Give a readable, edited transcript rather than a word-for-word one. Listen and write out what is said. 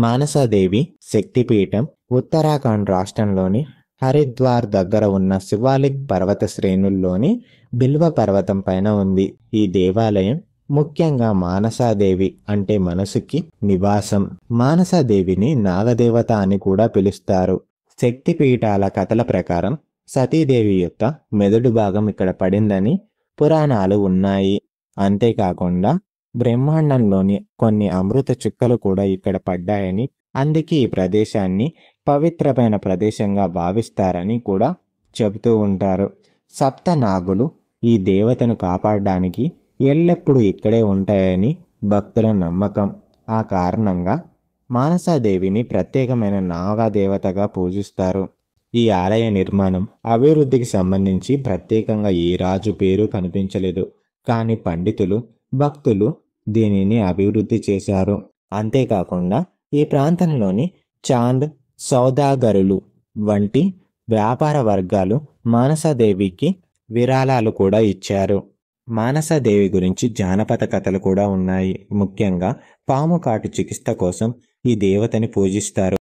మానసాదేవి శక్తిపీఠం ఉత్తరాఖండ్ రాష్ట్రంలోని హరిద్వార్ దగ్గర ఉన్న శివాలిక్ పర్వత శ్రేణుల్లోని బిల్వ పర్వతం పైన ఉంది. ఈ దేవాలయం ముఖ్యంగా మానసాదేవి అంటే మనసుకి నివాసం. మానసాదేవిని నాగదేవత అని కూడా పిలుస్తారు. శక్తిపీఠాల కథల ప్రకారం సతీదేవి యొక్క మెదడు భాగం ఇక్కడ పడిందని పురాణాలు ఉన్నాయి. అంతేకాకుండా బ్రహ్మాండంలోని కొన్ని అమృత చుక్కలు కూడా ఇక్కడ పడ్డాయని, అందుకే ఈ ప్రదేశాన్ని పవిత్రమైన ప్రదేశంగా భావిస్తారని కూడా చెబుతూ ఉంటారు. సప్త నాగులు ఈ దేవతను కాపాడడానికి ఎల్లప్పుడూ ఇక్కడే ఉంటాయని భక్తుల నమ్మకం. ఆ కారణంగా మానసాదేవిని ప్రత్యేకమైన నాగదేవతగా పూజిస్తారు. ఈ ఆలయ నిర్మాణం అభివృద్ధికి సంబంధించి ప్రత్యేకంగా ఏ రాజు పేరు కనిపించలేదు, కానీ పండితులు భక్తులు దీనిని అభివృద్ధి చేశారు. అంతేకాకుండా ఈ ప్రాంతంలోని చాంద్ సౌదాగరులు వంటి వ్యాపార వర్గాలు మానసాదేవికి విరాళాలు కూడా ఇచ్చారు. మానసాదేవి గురించి జానపద కథలు కూడా ఉన్నాయి. ముఖ్యంగా పాము కాటు చికిత్స కోసం ఈ దేవతని పూజిస్తారు.